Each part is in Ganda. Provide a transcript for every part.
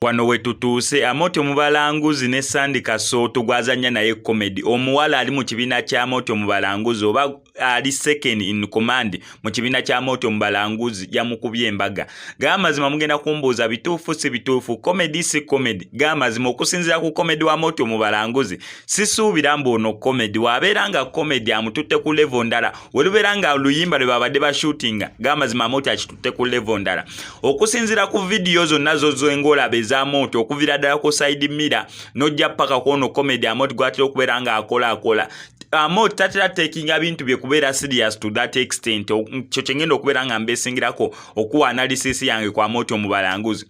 Wano wetutuuse Amooti Omubalanguzi ne Sandy Kasooto gwazanya naye comedy. Omuwala ali mu kibiina kya Amooti Omubalanguzi oba ali second in command mu kibiina kya Amooti Omubalanguzi yamukubye embaga. Gamazima mugenda kumbuuza bituufu si bituufu, comedy si comedy. Gamazima okusinziira ku comedy wa Amooti Omubalanguzi sisuubira mbu ono comedy wabeera nga comedy amututte ku level ndala. Olubeera nga oluyimba lwe babadde bashootinga gamazima Amooti akitutte ku level ndala. Okusinziira ku video zonna z'engolabe Amooti okuvira ddala ku side mirror nojja paka kuono comedy Amooti gwatira okubeera nga akola Amooti tatera takinga bintu bye kubeera serious to that extent kyo kyengenda okubeera nga mbesingirako okuwa analysis yange kwa Amooti Omubalanguzi.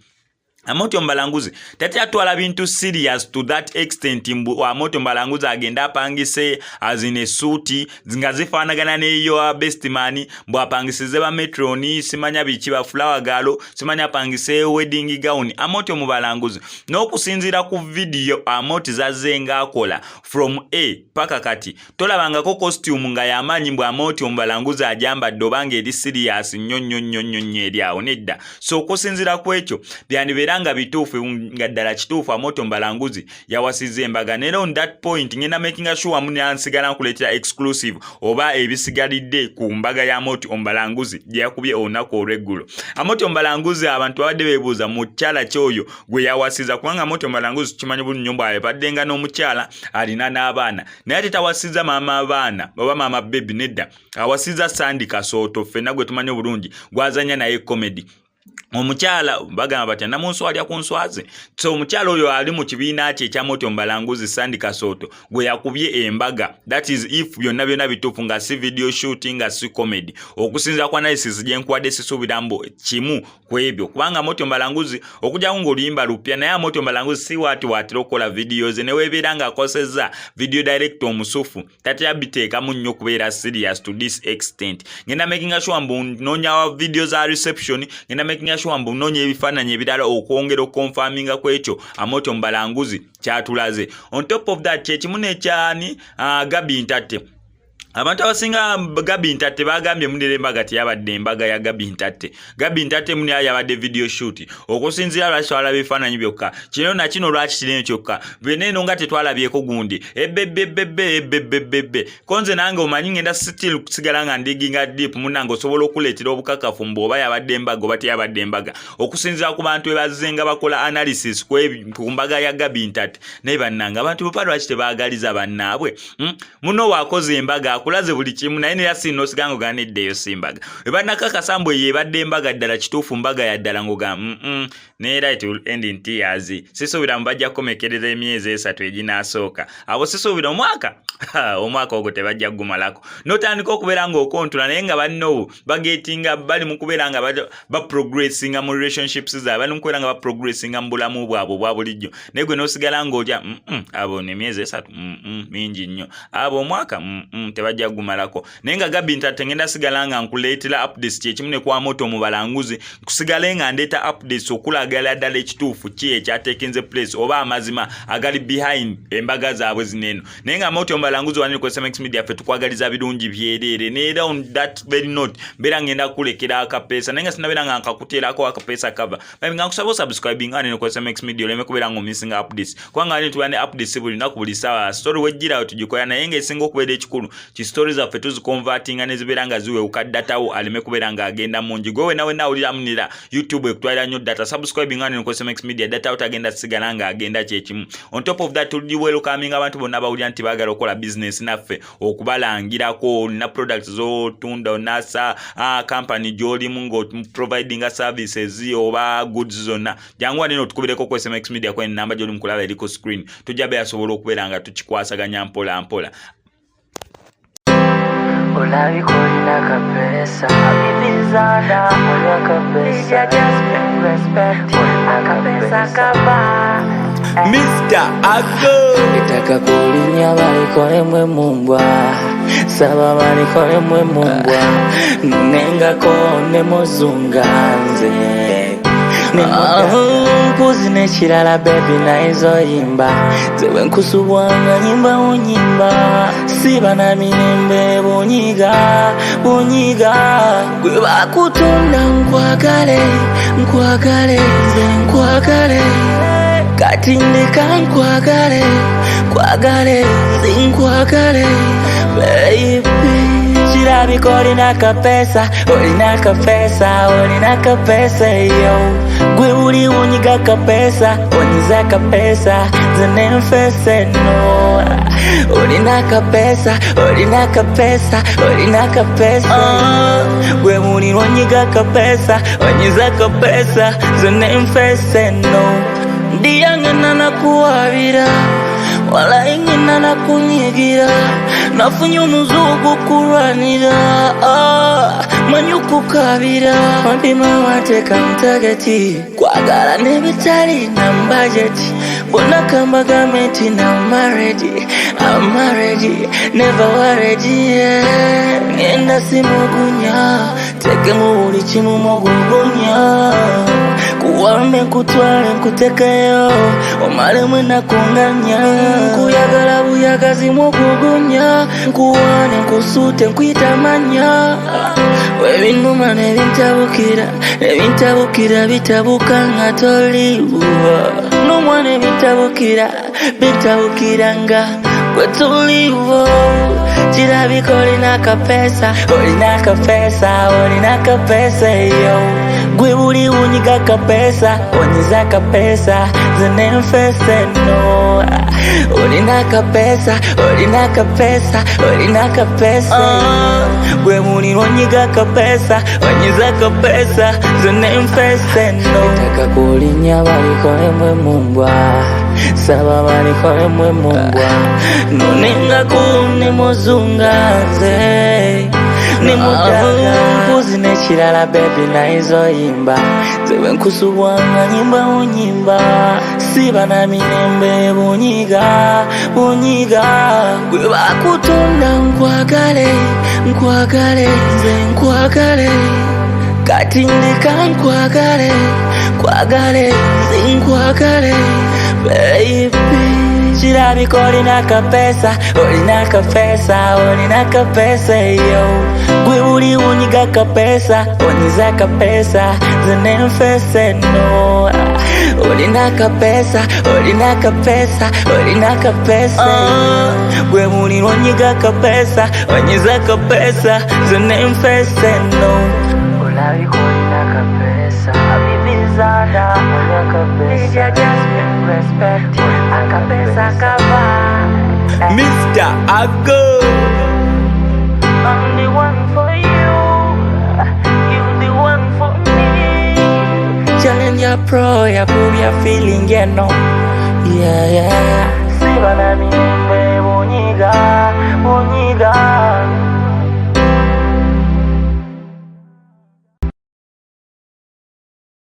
Amooti Omubalanguzi tatera twala bintu serious to that extent mbu Amooti Omubalanguzi agenda apangise azine suuti nga zifaanagana n'eyo best man mbu apangisize ba metroni simanya biki ba flower galo simanya apangise wedding gown. Amooti Omubalanguzi n'okusinziira ku video Amooti zazenga akola from A paka kati tolabangako costume nga yamanyi mbu Amooti Omubalanguzi ajambadde obanga eri serious nnyo eri awo nedda. So okusinziira ku ekyo byandibera nga bituufu nga ddala kituufu Amooti Omubalanguzi yawasiza embaga. Nera on that point ngenda making sure muni ansigala nkuleetera exclusive oba ebisigalidde ku mbaga ya Amooti Omubalanguzi gye yakubye olunaku olw'eggulo. Amooti Omubalanguzi abantu babadde beebuuza mu kyala kyoyo gwe yawasiza kubanga Amooti Omubalanguzi kimanyi buli nnyumba abaddenga n'omukyala alina n'abaana naye ate tawasiza maama abaana oba maama baby nedda awasiza Sandy Kasooto ffenna gwe tumanyi obulungi gwazanya naye comedy. Omukyala bagamba batya namunswalya ku nswaze. So omukyala oyo ali mu kibiina kye ekya Amooti Omubalanguzi Sandy Kasooto gwe yakubye embaga. That is if byonna bituufu nga si video shooting nga si comedy. Okusinza kwa analysis gye nkuwadde sisuubira mbu kimu ku ebyo kubanga Amooti Omubalanguzi okujja ng'oluyimba lupya naye Amooti Omubalanguzi si watira okukola videos ne weebeera ng'akosezza video director omusufu tatera biteekamu nnyo kubeera serious to this extent. Ngenda making sure mbu noonya video za reception ngenda making sure mbu noonya ebifaananyi ebirala okwongera okonfaminga kwekyo Amooti Omubalanguzi kyatulaze. On top of that kyekimu n'ekyani Gabi Ntatte. Abantu abasinga Gabi Ntatte bagambye munire embaga teyabadde embaga ya Gabi Ntatte. Gabi Ntatte muni yabadde video shoot. Okusinziira lwaki twalabye ebifaananyi byokka. Kino na kino lwaki kirene kyokka. Beneno nga tetwalabyeko gundi. Ebebebebe. Konze nange omanyi ngenda still kusigala nga ndiginga deep munange osobola okuleetera obukakafu mbu oba yabadde embaga oba teyabadde embaga. Okusinziira ku bantu bebazenga bakola analysis ku mbaga ya Gabi Ntatte. Naye bannange abantu bapa lwaki tebaagaliza bannaabwe. Muno waakoze embaga akulaze buli kimu naye ne yasino sigango ganeddeyo simbaga. Ebannakakasa mbu yebadde embaga ddala kituufu mbaga ya ddala ngoga neera it will end in tears. Sisuubira mbajja kukomekereza emyezi 3 eginaasooka. Abo sisuubira omwaka ogwo tebajja gumalako. Notandika okubeera ng'okontula naye nga banno bagetinga bali mu kubeera nga baprogressinga mu relationships zaabwe bali mu kubeera nga baprogressinga mu bulamu bwabwe obwa bulijjo. Naye gwe n'osigala ng'otya abo n'emyezi 3 mingi nnyo. Abo omwaka tebajja gumalako. Naye nga Gabi Ntatte ngenda sigala nga nkuleetera updates kyekimu ne kwa Amooti Omubalanguzi kusigale nga ndeeta updates okulagala ddala ekituufu ki ekyateekenze place oba amazima agali behind embaga zaabwe zineno. Naye nga Amooti Omubalanguzi wano ku SMX Media ffe tukwagaliza birungi byereere neera on that very note mbeera ngenda kulekera akapeesa naye nga sinabeera nga nkakuteerako akapeesa cover babi nga nkusaba subscribing ane ku SMX Media oleme kubeera ng'omissinga updates kubanga ali tuba ne updates buli lunaku buli ssaawa story wejjirawo tugikola naye nga esinga okubeera ekikulu ki stories zaffe tuzikonvertinga ne zibeera nga ziwewuka datawo aleme kubeera nga agenda mungi gwe nawe nawulira munira YouTube ekutwalira nnyo data subscribing ane ku SMX Media data utagenda sigala nga agenda kyekimu. On top of that tuli welcoming abantu bonna bawulira nti baagala okola business naffe okubalangirako na products z'otunda onasa company gy'olimu ng'oprovidinga services oba goods zonna jangu waneno tukubireko ku SMX Media kwe namba gy'oli mukulaba eri ku screen tujja beyasobola okubeera nga tukikwasaganya mpola mpola. Olabikolina kapesa abibizana oya kapesa just respect akapesa kaba Mr. Ago itaka kulinya balikole mwe mumbwa saba balikole mwe mumbwa nenga kone muzunganze mpuzi nekirala baby na izo yimba zewe nkusubwanga nyimba unyimba siba na mirembe bunyiga gwe bakutunda nkwagale nze nkwagale kati ndeka nkwagale nze nkwagale baby. Chirabiko olina kapesa yo gwe uli unyiga kapesa onyiza kapesa nze nenfese no olina kapesa gwe uli unyiga kapesa onyiza kapesa nze nenfese no ndiyangana nakuwabira wala ingina nakunyigira nafunye omuzugu kulwanira manyuku kabira wandima wateka mtageti kwagala nebitali na mbajeti bona kamba gameti na I'm married, never worried, yeah. Ngenda simugunya teke mubuli chimu mugugunya kuwambe nkutwale nkutekeyo omale mwena kunganya nkuyagala buyagazi mugugunya nkuwane nkusute nkwitamanya webinuma nebintabukira bitabuka nga toliwa numwane bitabukira nga gwe tuliwo chirabiko olina kapesa yo gwe buli unyiga kapesa onyiza kapesa nze nenfese no olina kapesa gwe buli unyiga kapesa onyiza kapesa nze nenfese no taka kulinya balikole mwe mumbwa saba balikole mwe mumbwa nonenga kune muzunganze nimudaga mpuzi nechilala baby na izo imba zewe nkusubwanga nyimba siba na mirembe bunyiga gwe bakutunda nkwagale nze nkwagale kati ndeka nkwagale nze nkwagale baby. Chirabiko olina kapesa yo gwe uli unyiga kapesa onyiza kapesa nze nenfese no olina kapesa gwe uli unyiga kapesa onyiza kapesa nze nenfese no olabiko olina kapesa abibizada olina kapesa just respect akapesa kava Mr. Ago. I'm the one for you, you the one for me. Challenge your pro, you prove your feeling, you know. Yeah. Siba na